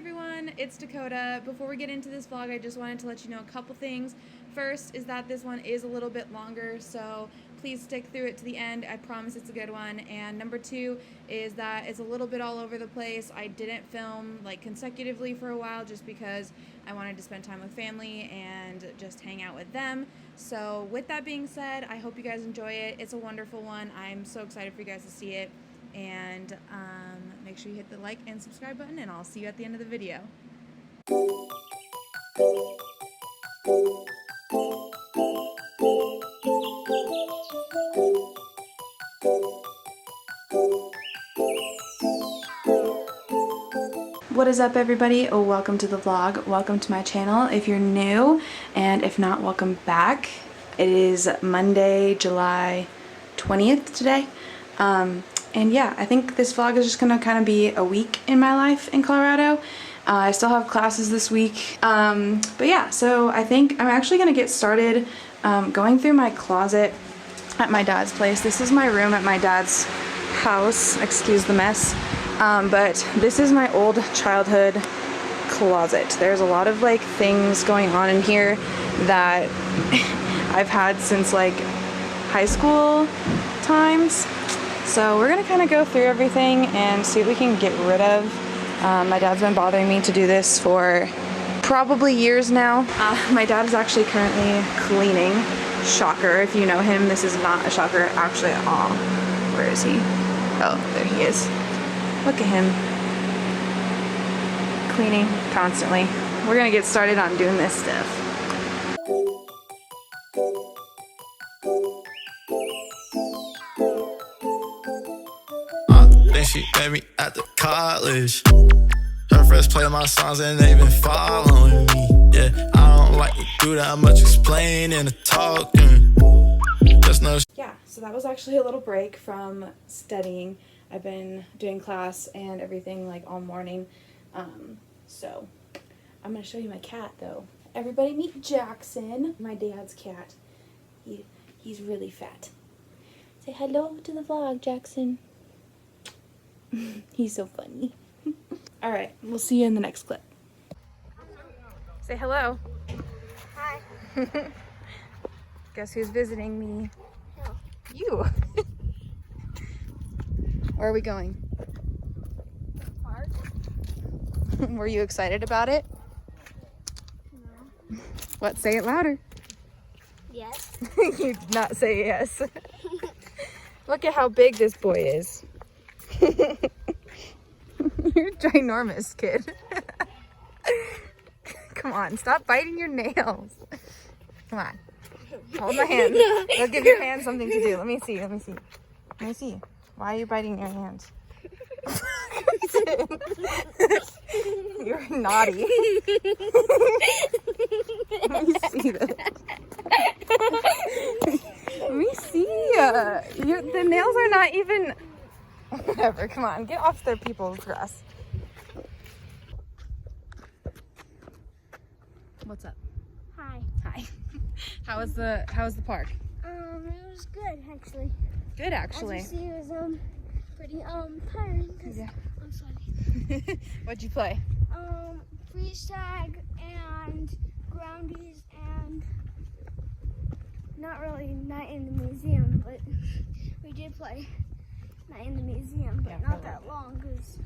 everyone, it's Dakota. Before we get into this vlog, I just wanted to let you know a couple things. First is that this one is a little bit longer, so please stick through it to the end. I promise it's a good one. And number two is that it's a little bit all over the place. I didn't film like consecutively for a while just because I wanted to spend time with family and just hang out with them. So with that being said, I hope you guys enjoy it. It's a wonderful one. I'm so excited for you guys to see it. And make sure you hit the like and subscribe button, and I'll see you at the end of the video. What is up, everybody? Oh, welcome to the vlog. Welcome to my channel if you're new, and if not, welcome back. It is Monday, July 20th today. And yeah, I think this vlog is just gonna kind of be a week in my life in Colorado. I still have classes this week. But yeah, so I think I'm actually gonna get started going through my closet at my dad's place. This is my room at my dad's house. Excuse the mess. But this is my old childhood closet. There's a lot of like things going on in here that I've had since like high school times. So we're gonna kind of go through everything and see what we can get rid of. My dad's been bothering me to do this for probably years now. My dad is actually currently cleaning. Shocker, if you know him, this is not a shocker actually at all. Where is he? Oh, there he is. Look at him. Cleaning constantly. We're gonna get started on doing this stuff. She met me at the college. Her friends play my songs and they been following me. Yeah, I don't like to do that much explaining and talking. Just know. Yeah, so that was actually a little break from studying. I've been doing class and everything like all morning. So I'm gonna show you my cat though. Everybody meet Jackson, my dad's cat. He's really fat. Say hello to the vlog, Jackson. He's so funny. Alright, we'll see you in the next clip. Say hello. Hi. Guess who's visiting me? No. You. Where are we going? Park? Were you excited about it? No. What? Say it louder. Yes. You did not say yes. Look at how big this boy is. You're ginormous, kid. Come on, stop biting your nails. Come on. Hold my hand. I'll give your hand something to do. Let me see. Let me see. Why are you biting your hands? You're naughty. Let me see this. Let me see. The nails are not even... Whatever, come on, get off their people's grass. What's up? Hi. Hi. How was the park? It was good actually. Good, actually. As you see, it was pretty tiring because Yeah. I'm sweaty. What'd you play? Freeze tag and groundies and not really Night in the Museum, but we did play Night in the Museum, but Yeah, not that long because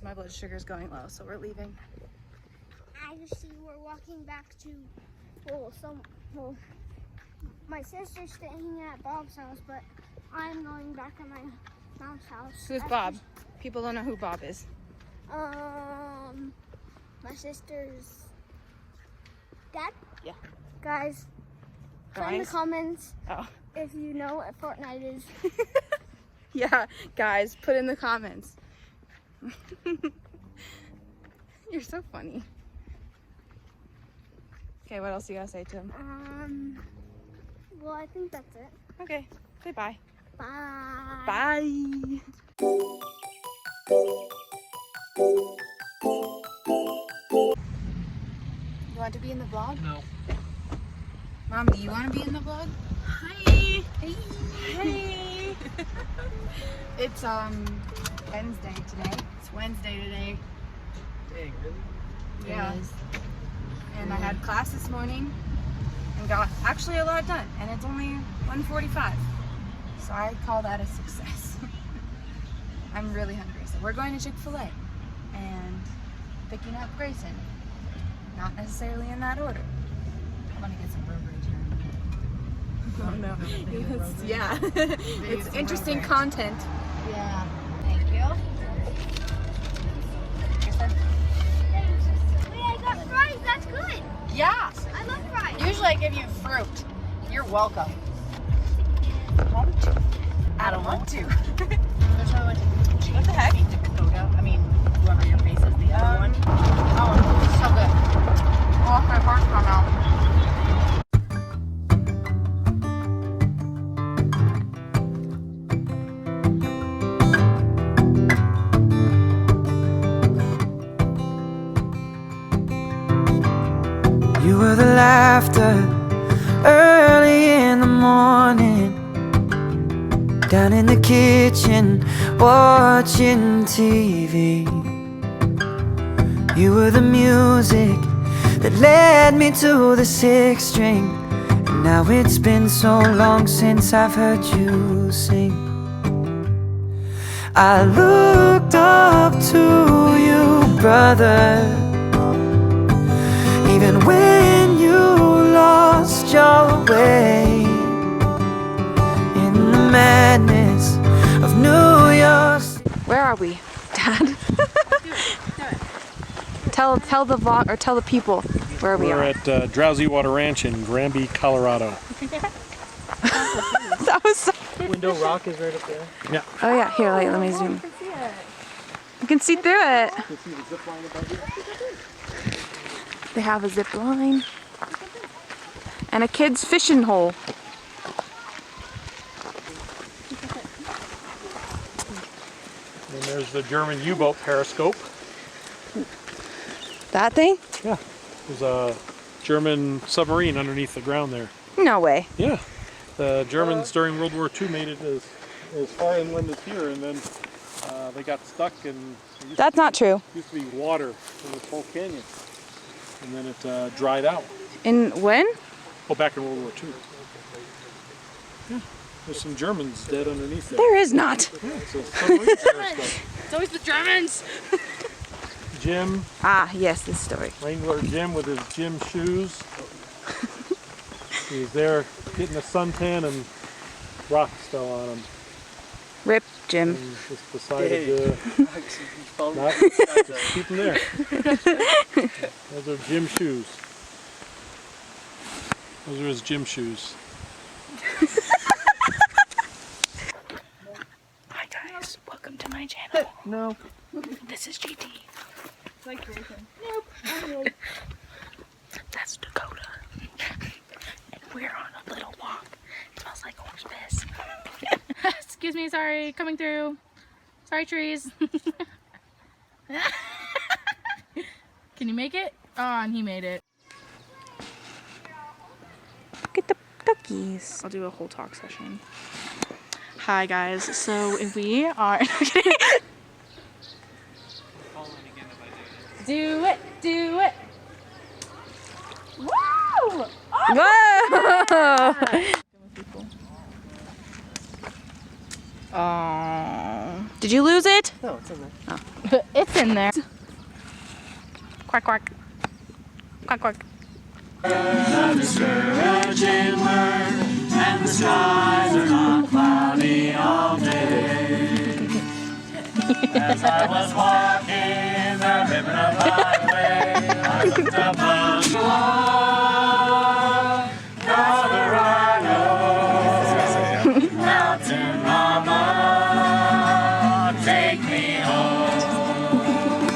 my blood sugar's going low, so we're leaving. actually we're walking back to my sister's staying at Bob's house, but I'm going back to my mom's house. Who's Bob? People don't know who Bob is. My sister's dad. Yeah. Guys, put in the comments Oh. if you know what Fortnite is. Yeah, guys, put in the comments. You're so funny. Okay, what else you gotta say to him? Well, I think that's it. Okay, say bye. Bye. Bye. You want to be in the vlog? No. Mom, do you want to be in the vlog? Hi. Hey. Hey. It's Wednesday today. It's Wednesday today. Dang, really? had class this morning and got actually a lot done, and it's only 1:45, so I call that a success. I'm really hungry, so we're going to Chick-fil-A and picking up Grayson. Not necessarily in that order. I'm gonna get some brokerage here. Oh no. Yeah. It's interesting content. Yeah. Thank you. Thanks. Wait, I got fries. That's good. Yeah. I love fries. Usually I give you fruit. You're welcome. I don't want to. There's no one to What the heck? Dakota. I mean, whoever your face is, the other one. Oh, so good. Oh, my heart's come out. You were the laughter early in the morning, down in the kitchen watching TV. You were the music that led me to the sixth string, and now it's been so long since I've heard you sing. I looked up to you, brother, even when you lost your way in the madness of New York. Where are we, Dad? Tell the vlog, or tell the people where we We're are. at Drowsy Water Ranch in Granby, Colorado. That was so... Window Rock is right up there. Yeah. Oh yeah, here, let me zoom. You can see through it. You can see the zip line above you. They have a zip line and a kid's fishing hole. And there's the German U-boat periscope. That thing? Yeah. There's a German submarine underneath the ground there. No way. Yeah. The Germans during World War II made it as far inland as here, and then they got stuck, and That's not true. used to be water in this whole canyon. And then it dried out. In when? Oh, back in World War II. Yeah. There's some Germans dead underneath there. There is not. Yeah, it's a submarine periscope. It's always the Germans. Jim, Ah, yes, this story. Wrangler Jim with his gym shoes. He was there getting a suntan and rocks fell on him. Rip, Jim. And just decided to not keep him there. Those are gym shoes. Those are his gym shoes. Hi guys, welcome to my channel. No. This is GT. Like Grayson. That's Dakota. And we're on a little walk. It smells like horse piss. Excuse me, sorry, coming through. Sorry, trees. Can you make it? Oh, and he made it. Look at the duckies. I'll do a whole talk session. Hi, guys. So we are. Do it, do it. Woo! Whoa! Oh, Did you lose it? No, it's in there. it's in there. Quack, quack. Quack, quack. And the skies are not cloudy all day. As I was walking the ribbon of highway, I looked up on Colorado. Mountain mama, take me home.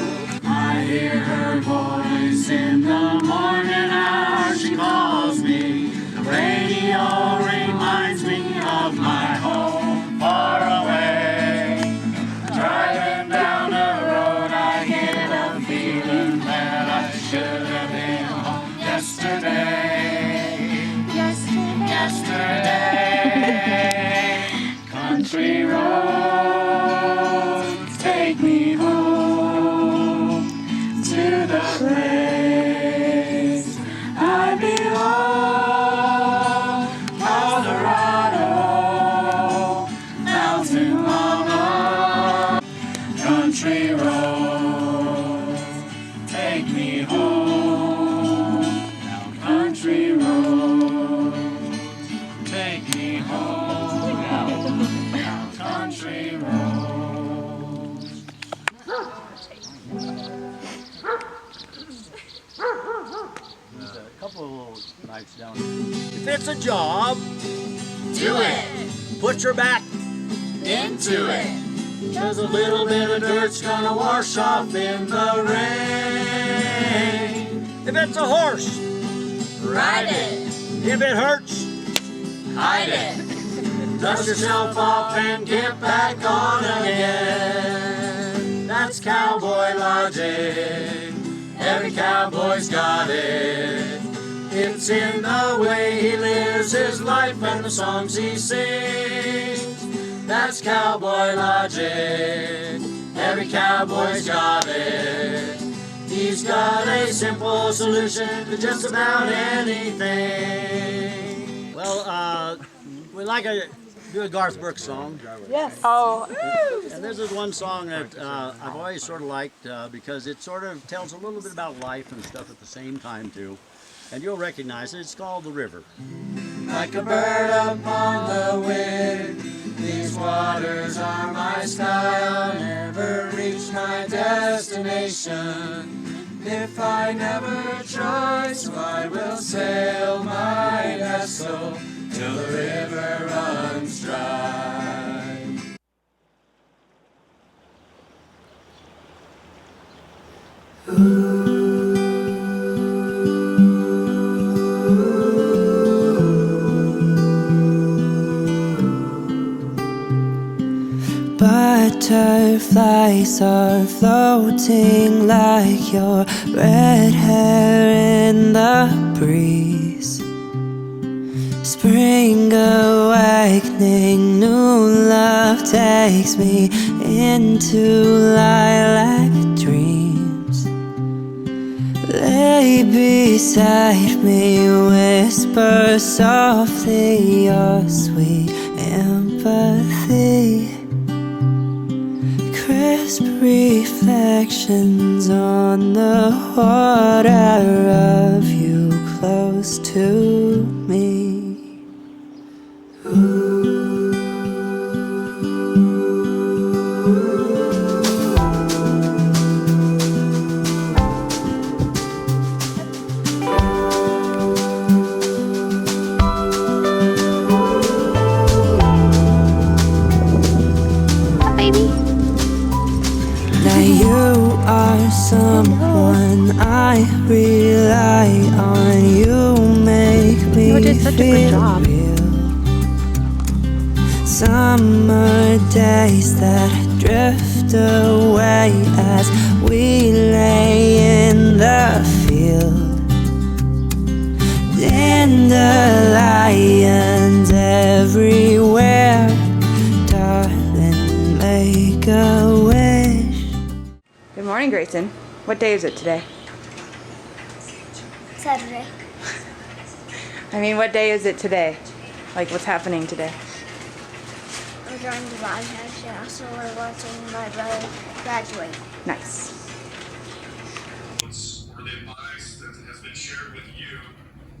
I hear her voice in the morning hour. She calls me. The radio reminds me of my home far away. Driving down the road, I get a feeling that I should have been home yesterday. Yesterday. Country roads take me home to the place down. If it's a job, do it. Put your back into it. 'Cause a little bit of dirt's gonna wash off in the rain. If it's a horse, ride it. If it hurts, hide it. Dust yourself off and get back on again. That's cowboy logic. Every cowboy's got it. It's in the way he lives his life and the songs he sings. That's cowboy logic. Every cowboy's got it. He's got a simple solution to just about anything. Well, we like to do a Garth Brooks song. Yes. Oh. And this is one song that I've always sort of liked because it sort of tells a little bit about life and stuff at the same time too. And you'll recognize it. It's called The River. Like a bird upon the wind, these waters are my sky. I'll never reach my destination if I never try. So I will sail my vessel till the river runs dry. Butterflies are floating like your red hair in the breeze. Spring awakening, new love takes me into lilac dreams. Lay beside me, whisper softly your sweet empathy. Crisp reflections on the water of you close to me. Someone I rely on, you make me feel real. Summer days that drift away as we lay in the field. Dandelions everywhere, darling, make a wish. Good morning, Grayson. What day is it today? Saturday. I mean, what day is it today? Like, what's happening today? We're going to podcast, yeah, so we're watching my brother graduate. Nice. Or the advice that has been shared with you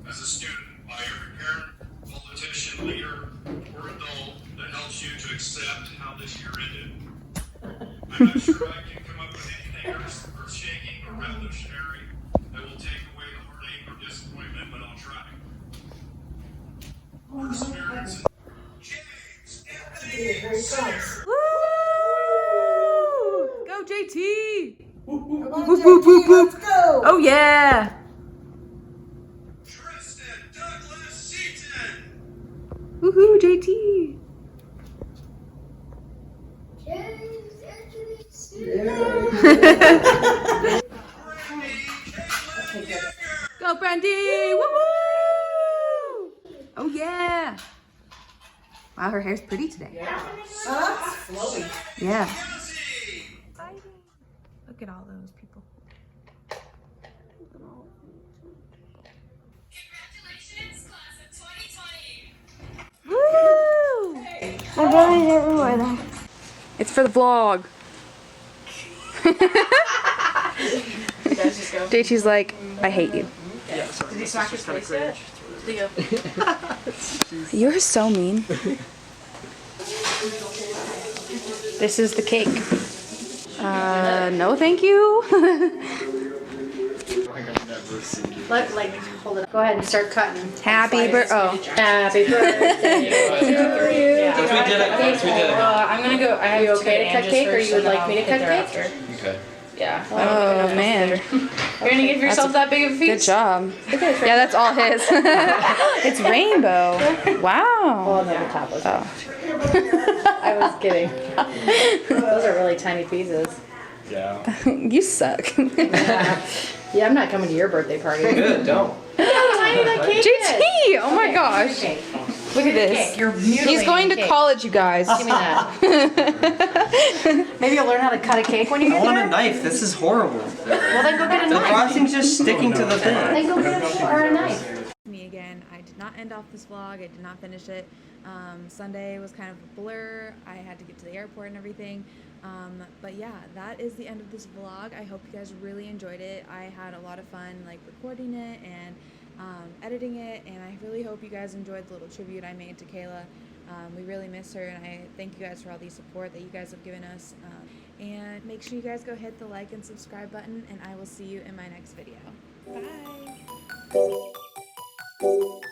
as a student by every parent, politician, leader, or adult that helps you to accept how this year ended. I'm not sure I can come up with anything earth-shaking or revolutionary that will take away the heartache or disappointment, but I'll try. Perseverance. James Anthony Singer. Woo! Go JT! Come on, JT, let's go! Oh yeah! Tristan Douglas Seaton. Woohoo, JT! Go Brandy! Woo-woo! Oh yeah! Wow, her hair's pretty today. Yeah. Oh, that's flowy. Yeah. Look at all those people. Congratulations, class of 2020. Woo! My brother's everywhere though. It's for the vlog. JT's like, I hate you. Yeah, sorry. Did he smack his face yet? You're so mean. This is the cake. No thank you. Like, hold it. Go ahead and start cutting. Happy birthday. Happy birthday to you. Once we did it. Once we did it. I'm gonna go. Are you okay to cut cake, or you would like me to cut cake? Okay. Yeah. Oh man. You're gonna give yourself that big of a Good feast? job. Yeah, that's all his. It's rainbow. Wow. Oh, no, the top was. I was kidding. Those are really tiny pieces. Yeah. You suck. Yeah, I'm not coming to your birthday party. Good. Don't. Look how tiny that cake is. JT! Oh my gosh. Look at this. You're He's going to cake. college, you guys. Give me that. Maybe you'll learn how to cut a cake when you I get want a there. knife. This is horrible. Well, then go get a The knife. frosting's just sticking to the thing. Then go get a knife. Me again. I did not end off this vlog. I did not finish it. Sunday was kind of a blur. I had to get to the airport and everything. But yeah, that is the end of this vlog. I hope you guys really enjoyed it. I had a lot of fun like recording it and editing it, and I really hope you guys enjoyed the little tribute I made to Kayla. We really miss her, and I thank you guys for all the support that you guys have given us. And make sure you guys go hit the like and subscribe button, and I will see you in my next video. Bye!